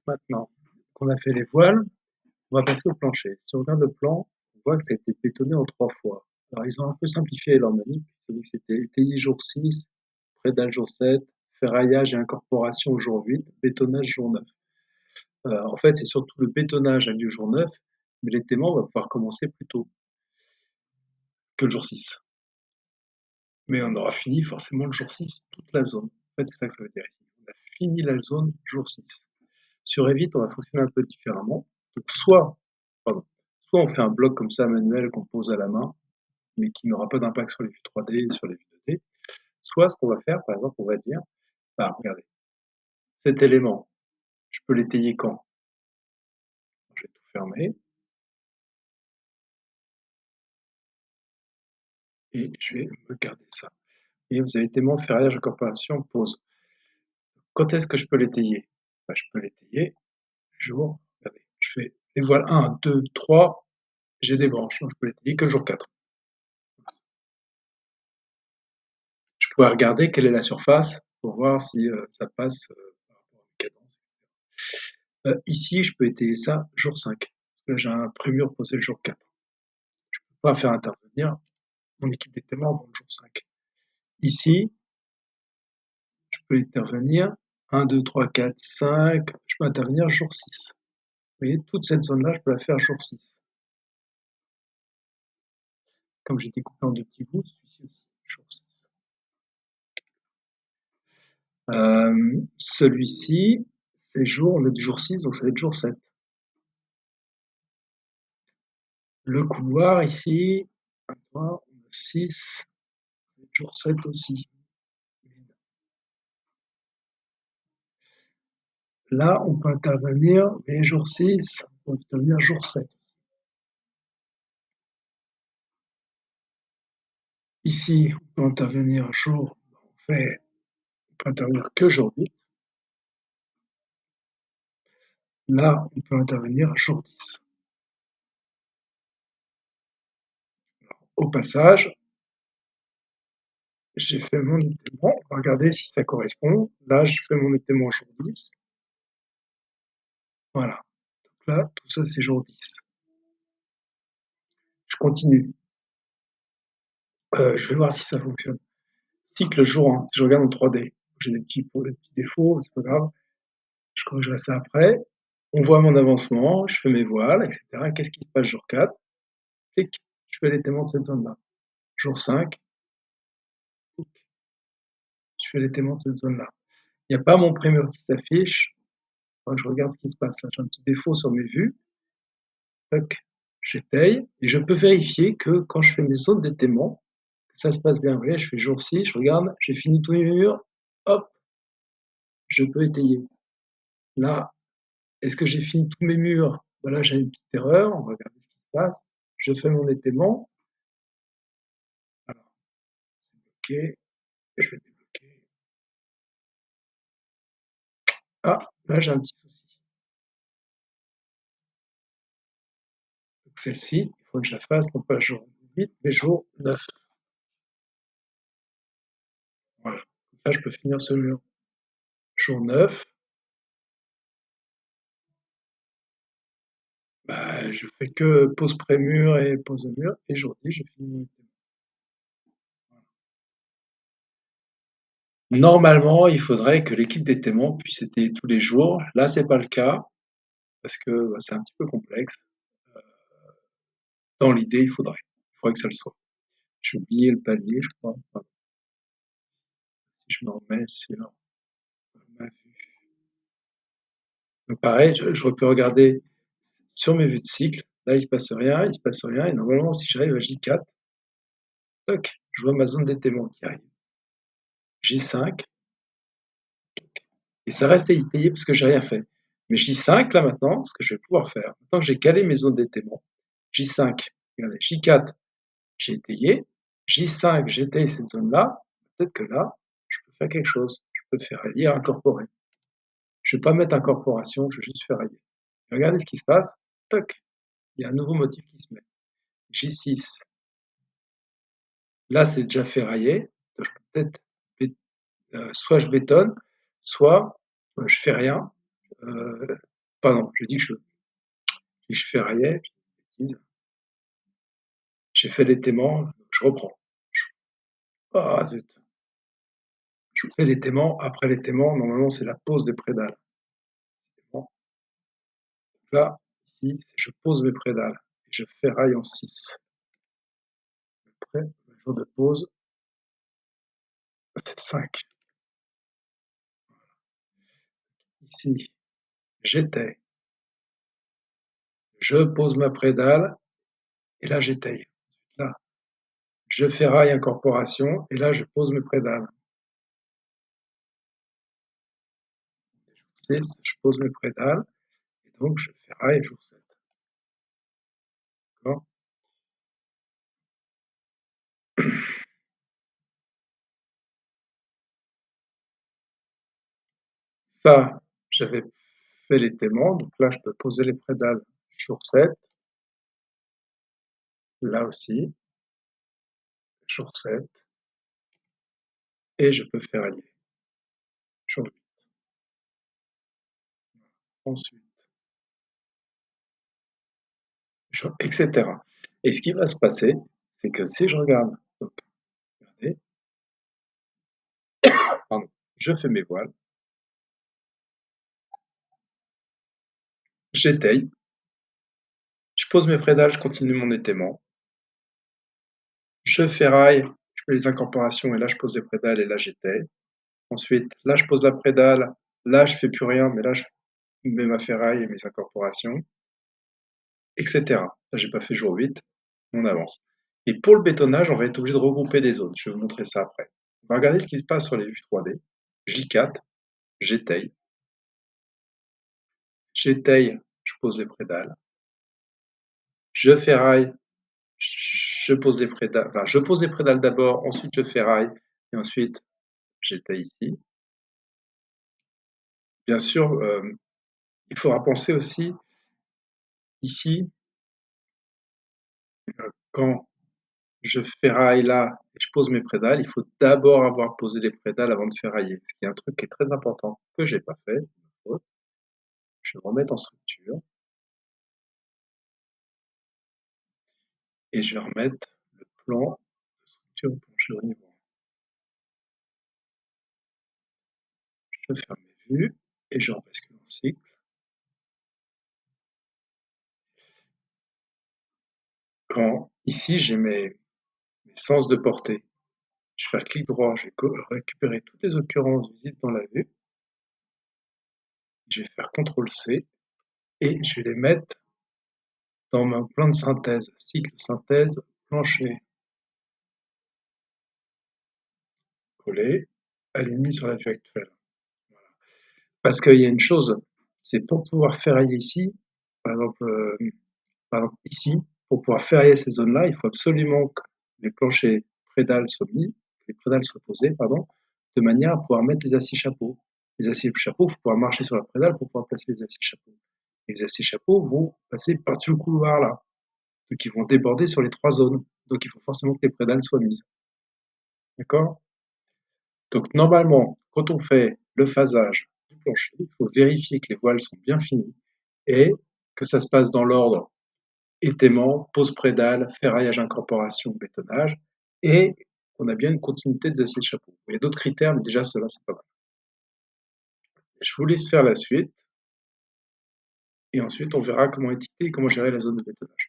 Maintenant qu'on a fait les voiles, on va passer au plancher. Si on regarde le plan, on voit que ça a été bétonné en 3 fois. Alors ils ont un peu simplifié leur manip, ils ont dit que c'était étayer jour 6, prédale jour 7, ferraillage et incorporation au jour 8, bétonnage jour 9. En fait, c'est surtout le bétonnage a lieu jour 9, mais l'étaiement va pouvoir commencer plus tôt que le jour 6. Mais on aura fini forcément le jour 6, toute la zone. En fait, c'est ça que ça veut dire ici. On a fini la zone jour 6. Sur Revit, on va fonctionner un peu différemment. Donc, soit on fait un bloc comme ça manuel qu'on pose à la main, mais qui n'aura pas d'impact sur les vues 3D et sur les vues 2D. Soit ce qu'on va faire, par exemple, on va dire, bah, regardez, cet élément, je peux l'étayer quand? Je vais tout fermer et je vais me garder ça. Et vous avez tellement ferraillage, incorporation, pose. Quand est-ce que je peux l'étayer? Bah, je peux l'étayer jour, regardez, je fais les voiles 1, 2, 3, j'ai des branches, donc je peux l'étayer que le jour 4. Je pourrais regarder quelle est la surface pour voir si ça passe par rapport à la cadence. Ici, je peux étayer ça jour 5. Parce que là, j'ai un prémur posé le jour 4. Je ne peux pas faire intervenir mon équipe d'étaiement avant le jour 5. Ici, je peux intervenir 1, 2, 3, 4, 5. Je peux intervenir jour 6. Vous voyez, toute cette zone-là, je peux la faire jour 6. Comme j'ai découpé en 2 petits bouts, celui-ci aussi, jour 6. Celui-ci, c'est jour, on est du jour 6, donc ça va être jour 7. Le couloir ici, 1, 3, on a 6, c'est jour 7 aussi. Là, on peut intervenir, mais jour 6, on peut intervenir jour 7. Ici, on peut intervenir jour, on peut intervenir que jour 8. Là, on peut intervenir jour 10. Au passage, j'ai fait mon étaiement. On va regarder si ça correspond. Là, je fais mon étaiement jour 10. Voilà. Donc là, tout ça, c'est jour 10. Je continue. Je vais voir si ça fonctionne. Cycle jour 1. Si je regarde en 3D, j'ai des petits défauts, c'est pas grave. Je corrigerai ça après. On voit mon avancement, je fais mes voiles, etc. Qu'est-ce qui se passe jour 4? Clic, je fais l'étaiement de cette zone-là. Jour 5, clic, je fais l'étaiement de cette zone-là. Il n'y a pas mon prémur qui s'affiche. Je regarde ce qui se passe là. J'ai un petit défaut sur mes vues. Tac, j'étaye et je peux vérifier que quand je fais mes zones d'étaiement, que ça se passe bien. Vous voyez, je fais jour 6, je regarde, j'ai fini tous mes murs, hop, je peux étayer. Là, est-ce que j'ai fini tous mes murs? Voilà, j'ai une petite erreur, on va regarder ce qui se passe. Je fais mon étaiement. Alors, c'est bloqué, je vais débloquer. Ah, là j'ai un petit souci. Donc celle-ci, il faut que je la fasse, non pas jour 8, mais jour 9. Voilà, comme ça je peux finir ce mur. Jour 9, bah, je fais que pose pré-mur et pose mur, et jour 10, je finis mon étaiement. Normalement, il faudrait que l'équipe d'étaiement puisse étayer tous les jours. Là, c'est pas le cas, parce que bah, c'est un petit peu complexe. Dans l'idée, il faudrait que ça le soit. J'ai oublié le palier, je crois. Enfin, si je me remets sur ma vue. Donc pareil, je peux regarder sur mes vues de cycle. Là, il se passe rien, il se passe rien. Et normalement, si j'arrive à J4, toc, je vois ma zone d'étaiement qui arrive. J5, et ça reste étayé parce que j'ai rien fait. Mais J5, là maintenant, ce que je vais pouvoir faire, maintenant que j'ai calé mes zones d'étaiement, J5, regardez, J4, j'ai étayé, J5, j'étaye cette zone-là, peut-être que là, je peux faire quelque chose. Je peux faire rallier, incorporer. Je ne vais pas mettre incorporation, je vais juste faire rallier. Regardez ce qui se passe, toc, il y a un nouveau motif qui se met. J6, là c'est déjà ferraillé, donc je peux peut-être, soit je bétonne, soit je fais rien, pardon, je ferraillais, j'ai fait l'étaiement, je reprends. Ah zut, je fais l'étaiement, après l'étaiement, normalement c'est la pose des prédales. Bon, là, ici, je pose mes prédales et je ferraille en 6. Après, le jour de pause, c'est 5. Ici, j'étaye, je pose ma prédale et là j'étaye. Là, je ferraille incorporation et là je pose mes prédales. 6, je pose mes prédales et donc je ferraille jour 7. D'accord. Ça, j'avais fait l'étaiement, donc là je peux poser les prédales jour 7. Là aussi, jour 7. Et je peux ferrailler jour 8. Ensuite, etc. Et ce qui va se passer, c'est que si je regarde, donc, regardez, pardon, je fais mes voiles, j'étaye, je pose mes prédales, je continue mon étaiement, je ferraille, je fais les incorporations et là je pose les prédales et là j'étaye. Ensuite, là je pose la prédale, là je fais plus rien, mais là je mets ma ferraille et mes incorporations, etc. Là j'ai pas fait jour 8, on avance. Et pour le bétonnage, on va être obligé de regrouper des zones. Je vais vous montrer ça après. On va regarder ce qui se passe sur les vues 3D. J4, j'étaye, je pose les prédales, je ferraille, je pose les prédales, enfin, je pose les prédales d'abord, ensuite je ferraille, et ensuite j'étaye ici. Bien sûr, il faudra penser aussi ici, quand je ferraille là et je pose mes prédales, il faut d'abord avoir posé les prédales avant de ferrailler. Ce qui est un truc qui est très important que j'ai pas fait, c'est ma faute. Je vais me remettre en structure et je vais remettre le plan de structure au plancher au niveau. Je ferme mes vues et je rebascule en cycle. Quand ici j'ai mes sens de portée, je vais faire clic droit, je vais récupérer toutes les occurrences visibles dans la vue. Je vais faire CTRL-C et je vais les mettre dans mon plan de synthèse, cycle synthèse, plancher, coller, aligné sur la vue actuelle. Voilà. Parce qu'il y a une chose, c'est pour pouvoir ferrailler ici, par exemple, ici, pour pouvoir ferrailler ces zones-là, il faut absolument que les planchers prédales soient mis, que les prédales soient posées, pardon, de manière à pouvoir mettre les aciers chapeaux. Les aciers chapeaux, il faut pouvoir marcher sur la prédale pour pouvoir placer les aciers chapeaux. Et les aciers chapeaux vont passer par-dessus le couloir là. Donc ils vont déborder sur les 3 zones. Donc il faut forcément que les prédales soient mises. D'accord. Donc normalement, quand on fait le phasage du plancher, il faut vérifier que les voiles sont bien finies et que ça se passe dans l'ordre étaiement, pose prédale, ferraillage, incorporation, bétonnage, et qu'on a bien une continuité des aciers de chapeau. Il y a d'autres critères, mais déjà cela c'est pas mal. Je vous laisse faire la suite, et ensuite on verra comment étiqueter et comment gérer la zone de bétonnage.